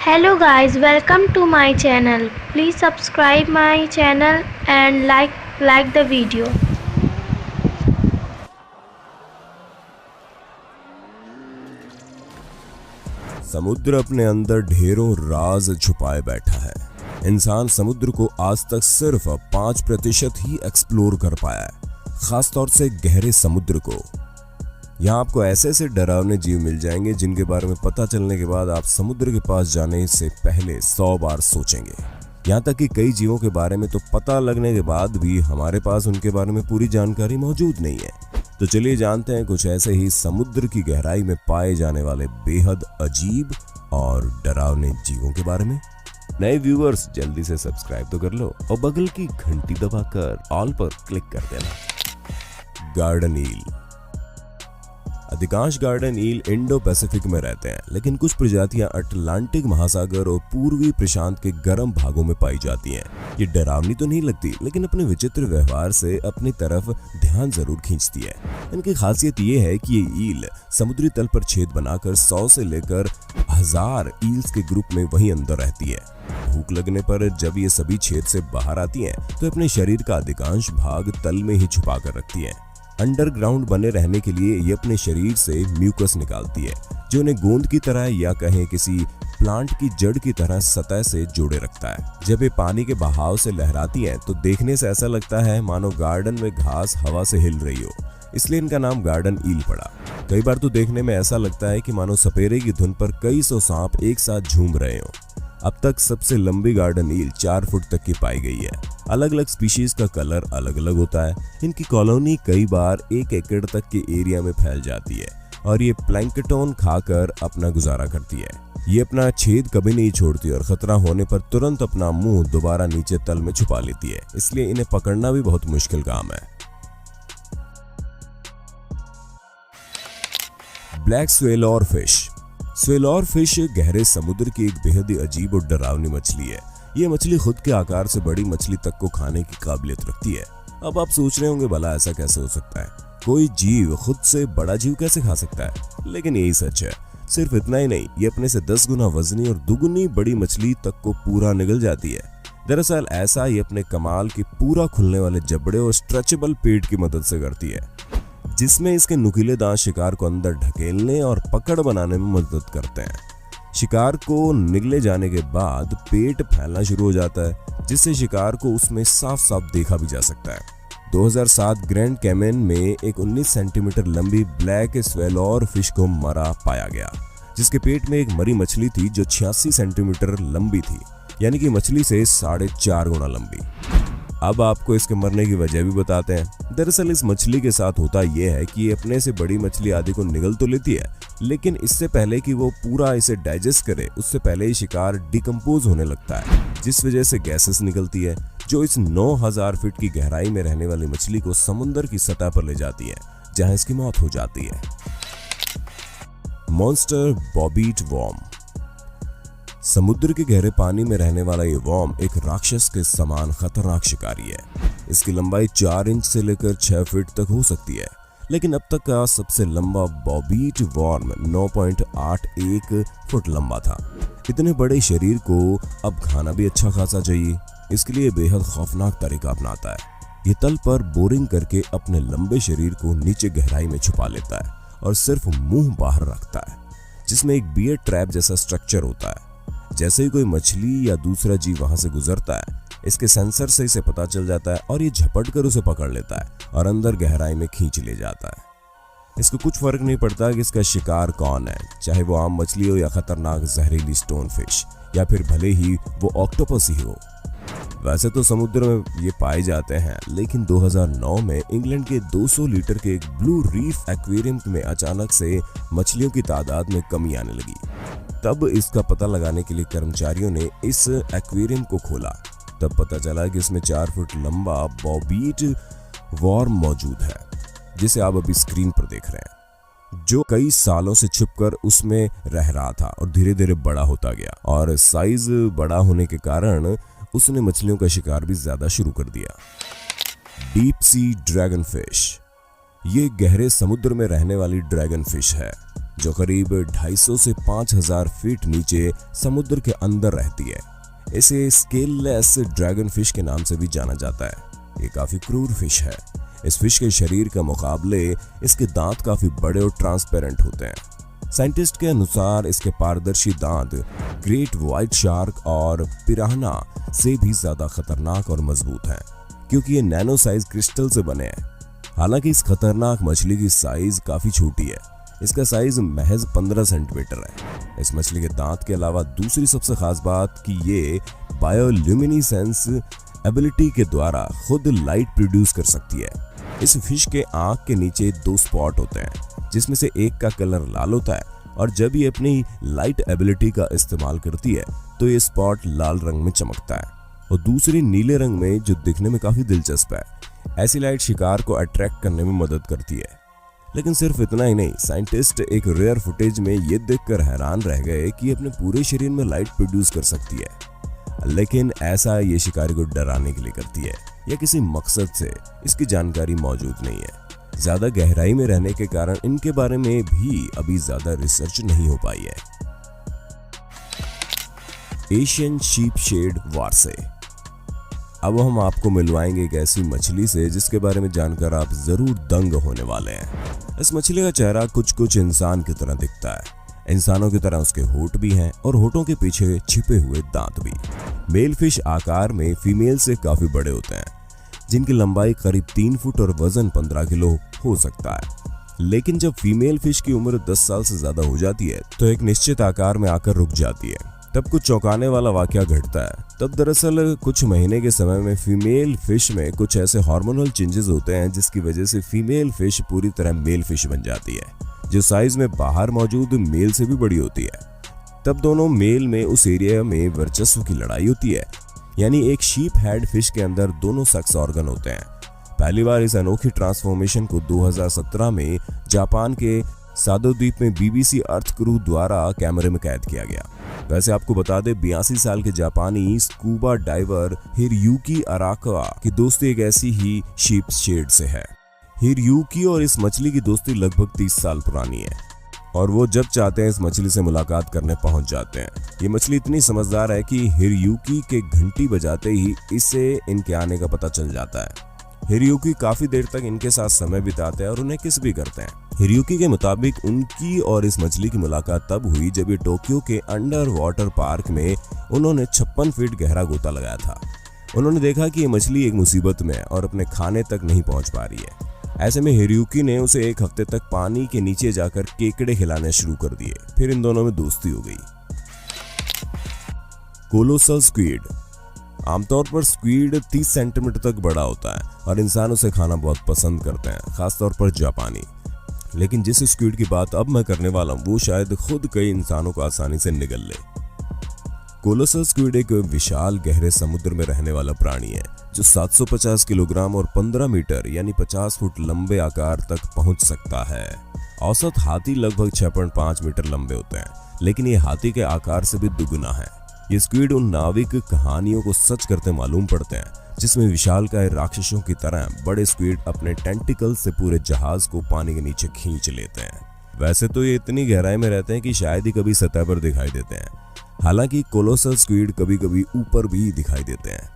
Hello guys, welcome to my channel. Please subscribe my channel and like the video. समुद्र अपने अंदर ढेरों राज छुपाए बैठा है। इंसान समुद्र को आज तक सिर्फ 5% ही एक्सप्लोर कर पाया है, खासतौर से गहरे समुद्र को। यहाँ आपको ऐसे ऐसे डरावने जीव मिल जाएंगे जिनके बारे में पता चलने के बाद आप समुद्र के पास जाने से पहले 100 बार सोचेंगे। यहाँ तक कि कई जीवों के बारे में तो पता लगने के बाद भी हमारे पास उनके बारे में पूरी जानकारी मौजूद नहीं है। तो चलिए जानते हैं कुछ ऐसे ही समुद्र की गहराई में पाए जाने वाले बेहद अजीब और डरावने जीवों के बारे में। नए व्यूअर्स जल्दी से सब्सक्राइब तो कर लो और बगल की घंटी दबाकर ऑल पर क्लिक कर देना। गार्डन ईल। अधिकांश गार्डन ईल इंडो पैसिफिक में रहते हैं, लेकिन कुछ प्रजातियां अटलांटिक महासागर और पूर्वी प्रशांत के गर्म भागों में पाई जाती हैं। ये डरावनी तो नहीं लगती, लेकिन अपने विचित्र व्यवहार से अपनी तरफ ध्यान जरूर खींचती है। इनकी खासियत ये है कि ये ईल समुद्री तल पर छेद बनाकर 100 से लेकर 1000 ईल्स के ग्रुप में वहीं अंदर रहती है। भूख लगने पर जब ये सभी छेद से बाहर आती हैं, तो अपने शरीर का अधिकांश भाग तल में ही छुपा कर रखती हैं। अंडरग्राउंड बने रहने के लिए ये अपने शरीर से म्यूकस निकालती है, जो उन्हें गोंद की तरह या कहें किसी प्लांट की जड़ की तरह सतह से जोड़े रखता है। जब ये पानी के बहाव से लहराती हैं, तो देखने से ऐसा लगता है मानो गार्डन में घास हवा से हिल रही हो, इसलिए इनका नाम गार्डन ईल पड़ा। कई बार तो देखने में ऐसा लगता है कि मानो सपेरे की धुन पर कई सौ सांप एक साथ झूम रहे हो। अब तक सबसे लंबी गार्डन ईल 4 फुट तक की पाई गई है। अलग अलग स्पीशीज का कलर अलग अलग होता है। इनकी कॉलोनी कई बार 1 एकड़ तक के एरिया में फैल जाती है और ये प्लैंकटन खाकर अपना गुजारा करती है। ये अपना छेद कभी नहीं छोड़ती और खतरा होने पर तुरंत अपना मुंह दोबारा नीचे तल में छुपा लेती है, इसलिए इन्हें पकड़ना भी बहुत मुश्किल काम है। Black swallower fish. Swallower fish गहरे समुद्र की एक बेहद ही अजीब और डरावनी मछली है। ये मछली खुद के आकार से बड़ी मछली तक को खाने की काबिलियत रखती है। अब आप सोच रहे होंगे भला ऐसा कैसे हो सकता है, कोई जीव खुद से बड़ा जीव कैसे खा सकता है? लेकिन यही सच है। सिर्फ इतना ही नहीं, ये अपने से 10 गुना वजनी और दुगुनी बड़ी मछली तक को पूरा निगल जाती है। दरअसल ऐसा ये अपने कमाल के पूरा खुलने वाले जबड़े और स्ट्रेचेबल पेट की मदद से करती है, जिसमें इसके नुकीले दांत शिकार को अंदर ढकेलने और पकड़ बनाने में मदद करते हैं। शिकार को निगले जाने के बाद पेट फैलना शुरू हो जाता है, जिससे शिकार को उसमें साफ साफ देखा भी जा सकता है। 2007 ग्रैंड कैमन में एक 19 सेंटीमीटर लंबी ब्लैक स्वेलोर फिश को मरा पाया गया, जिसके पेट में एक मरी मछली थी जो 86 सेंटीमीटर लंबी थी, यानी कि मछली से 4.5 गुना लंबी। अब आपको इसके मरने की वजह भी बताते हैं। दरअसल इस मछली के साथ होता यह है कि ये अपने से बड़ी मछली आदि को निगल तो लेती है, लेकिन इससे पहले कि वो पूरा इसे डाइजेस्ट करे, उससे पहले ही शिकार डिकम्पोज होने लगता है, जिस वजह से गैसेस निकलती है, जो इस 9000 फीट की गहराई में रहने वाली मछली को समुद्र की सतह पर ले जाती है, जहां इसकी मौत हो जाती है। Monster bobbit worm. समुद्र के गहरे पानी में रहने वाला ये वॉर्म एक राक्षस के समान खतरनाक शिकारी है। इसकी लंबाई 4 इंच से लेकर 6 फीट तक हो सकती है, लेकिन अब तक का सबसे लंबा बॉबीट वॉर्म 9.81 फुट लंबा था। इतने बड़े शरीर को अब खाना भी अच्छा खासा चाहिए, इसके लिए बेहद खौफनाक तरीका अपनाता है। ये तल पर बोरिंग करके अपने लंबे शरीर को नीचे गहराई में छुपा लेता है और सिर्फ मुंह बाहर रखता है, जिसमें एक बियर ट्रैप जैसा स्ट्रक्चर होता है। जैसे ही कोई मछली या दूसरा जीव वहां से गुजरता है, इसके सेंसर से इसे पता चल जाता है और ये झपट कर उसे पकड़ लेता है और अंदर गहराई में खींच ले जाता है। इसको कुछ फर्क नहीं पड़ता कि इसका शिकार कौन है, चाहे वो आम मछली हो या खतरनाक जहरीली स्टोन फिश, या फिर भले ही वो ऑक्टोपस ही हो। वैसे तो समुद्र में ये पाए जाते हैं, लेकिन 2009 में इंग्लैंड के 200 लीटर के एक ब्लू रीफ एक्वेरियम में अचानक से मछलियों की तादाद में कमी आने लगी। तब इसका पता लगाने के लिए कर्मचारियों ने इस एक्वेरियम को खोला। तब पता चला कि इसमें 4 फुट लंबा बॉबीट वॉर्म मौजूद है, जिसे आप अभी स्क्रीन पर देख रहे हैं, जो कई सालों से छुपकर उसमें रह रहा था और धीरे धीरे बड़ा होता गया, और साइज बड़ा होने के कारण उसने मछलियों का शिकार भी ज्यादा शुरू कर दिया। Deep sea dragon fish. ये गहरे समुद्र में रहने वाली ड्रैगन फिश है। जो करीब 250 से 5000 फीट नीचे समुद्र के अंदर रहती है। इसे स्केललेस ड्रैगन फिश के नाम से भी जाना जाता है। ये काफी क्रूर फिश है। इस फिश के शरीर के मुकाबले इसके दांत काफी बड़े और ट्रांसपेरेंट होते हैं। साइंटिस्ट के अनुसार इसके पारदर्शी दांत ग्रेट व्हाइट शार्क और पिरान्हा से भी ज्यादा खतरनाक और मजबूत हैं, क्योंकि ये नैनो साइज क्रिस्टल से बने हैं। हालांकि इस खतरनाक मछली की साइज काफी छोटी है। इसका साइज महज 15 सेंटीमीटर है। इस मछली के दांत के अलावा दूसरी सबसे खास बात कि ये बायोल्यूमिनेसेंस एबिलिटी के द्वारा खुद लाइट प्रोड्यूस कर सकती है। इस फिश के आंख के नीचे 2 स्पॉट होते हैं, जिसमें से एक का कलर लाल होता है और जब ये अपनी लाइट एबिलिटी का इस्तेमाल करती है तो ये स्पॉट लाल रंग में चमकता है और दूसरी नीले रंग में, जो दिखने में काफी दिलचस्प है। ऐसी लाइट शिकार को अट्रैक्ट करने में मदद करती है। लेकिन सिर्फ इतना ही नहीं, साइंटिस्ट एक रेयर फुटेज में ये देखकर हैरान रह गए कि अपने पूरे शरीर में लाइट प्रोड्यूस कर सकती है। लेकिन ऐसा ये शिकारी को डराने के लिए करती है या किसी मकसद से, इसकी जानकारी मौजूद नहीं है। ज्यादा गहराई में रहने के कारण इनके बारे में भी अभी ज्यादा रिसर्च नहीं हो पाई है। Asian sheepshead wrasse. अब हम आपको मिलवाएंगे एक ऐसी मछली से जिसके बारे में जानकर आप जरूर दंग होने वाले हैं। इस मछली का चेहरा कुछ इंसान की तरह दिखता है। इंसानों की तरह उसके होंठ भी हैं और होठों के पीछे छिपे हुए दांत भी। मेल फिश आकार में फीमेल से काफी बड़े होते हैं, जिनकी लंबाई करीब 3 फुट और वजन 15 किलो हो सकता है। लेकिन जब फीमेल फिश की उम्र 10 साल से ज्यादा हो जाती है तो एक निश्चित आकार में आकर रुक जाती है। तब कुछ चौंकाने वाला वाकया घटता है। तब दरअसल कुछ महीने के समय में फीमेल फिश में कुछ ऐसे हार्मोनल चेंजेस होते हैं जिसकी वजह से फीमेल फिश पूरी तरह मेल फिश बन जाती है, जो साइज में बाहर मौजूद मेल से भी बड़ी होती है। तब दोनों मेल में उस एरिया में वर्चस्व की लड़ाई होती है, यानी एक शीप हेड फिश के अंदर दोनों सेक्स ऑर्गन होते हैं। पहली बार इस अनोखी ट्रांसफॉर्मेशन को 2017 में जापान के सादो द्वीप में BBC अर्थ क्रू द्वारा कैमरे में कैद किया गया। वैसे आपको बता दें, 82 साल के जापानी स्कूबा डाइवर हिरोयुकी अराकावा की दोस्ती एक ऐसी ही शीप शेड से है। हिरोयुकी और इस मछली की दोस्ती लगभग 30 साल पुरानी है और वो जब चाहते हैं इस मछली से मुलाकात करने पहुंच जाते हैं। ये मछली इतनी समझदार है कि हिरोयुकी के घंटी बजाते ही इसे इनके आने का पता चल जाता है। हिरोयुकी काफी देर तक इनके साथ समय बिताते हैं और उन्हें किस भी करते हैं। हिरोयुकी के मुताबिक उनकी और इस मछली की मुलाकात तब हुई जब ये टोक्यो के अंडर वाटर पार्क में उन्होंने 56 फीट गहरा गोता लगाया था। उन्होंने देखा कि ये मछली एक मुसीबत में और अपने खाने तक नहीं पहुंच पा रही है। ऐसे में हिरोयुकी ने उसे 1 हफ्ते तक पानी के नीचे जाकर केकड़े खिलाने शुरू कर दिए। फिर इन दोनों में दोस्ती हो गई। Colossal squid. आमतौर पर स्क्विड 30 सेंटीमीटर तक बड़ा होता है और इंसान उसे खाना बहुत पसंद करते हैं, खासतौर पर जापानी। लेकिन जिस स्क्विड की बात अब मैं करने वाला हूं वो शायद खुद कई इंसानों को आसानी से निगल ले। कोलोसल स्क्विड एक विशाल गहरे समुद्र में रहने वाला प्राणी है जो 750 किलोग्राम और 15 मीटर यानी 50 फुट लंबे आकार तक पहुंच सकता है। औसत हाथी लगभग 6.5 मीटर लंबे होते हैं, लेकिन ये हाथी के आकार से भी दुगुना है। ये स्क्विड उन नाविक कहानियों को सच करते मालूम पड़ते हैं जिसमें विशालकाय राक्षसों की तरह बड़े स्क्विड अपने टेंटिकल से पूरे जहाज को पानी के नीचे खींच लेते हैं। वैसे तो ये इतनी गहराई में रहते हैं कि शायद ही कभी सतह पर दिखाई देते हैं। हालांकि कोलोसल स्क्विड कभी कभी ऊपर भी दिखाई देते हैं।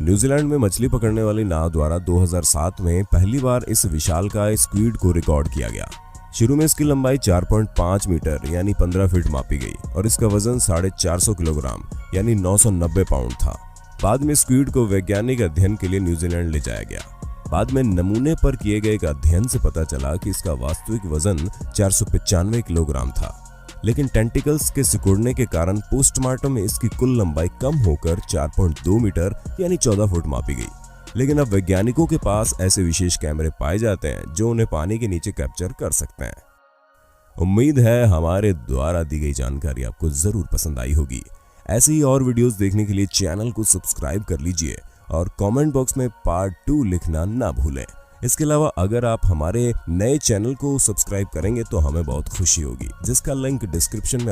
न्यूजीलैंड में मछली पकड़ने वाली नाव द्वारा 2007 में पहली बार इस विशालकाय स्क्विड को रिकॉर्ड किया गया। शुरू में इसकी लंबाई 4.5 मीटर यानी 15 फीट मापी गई और इसका वजन 450 किलोग्राम यानी 990 पाउंड था। बाद में स्क्विड को वैज्ञानिक अध्ययन के लिए न्यूजीलैंड ले जाया गया। बाद में नमूने पर किए गए एक अध्ययन से पता चला कि इसका वास्तविक वजन 495 किलोग्राम था, लेकिन टेंटिकल्स के सिकुड़ने के कारण पोस्टमार्टम में इसकी कुल लंबाई कम होकर 4.2 मीटर यानी 14 फुट मापी गई। लेकिन अब वैज्ञानिकों के पास ऐसे विशेष कैमरे पाए जाते हैं जो उन्हें पानी के नीचे कैप्चर कर सकते हैं। उम्मीद है हमारे द्वारा दी गई जानकारी आपको जरूर पसंद आई होगी। ऐसे ही और वीडियोस देखने के लिए चैनल को सब्सक्राइब कर लीजिए और कमेंट बॉक्स में पार्ट 2 लिखना ना भूलें। इसके अलावा अगर आप हमारे नए चैनल को सब्सक्राइब करेंगे तो हमें बहुत खुशी होगी, जिसका लिंक डिस्क्रिप्शन में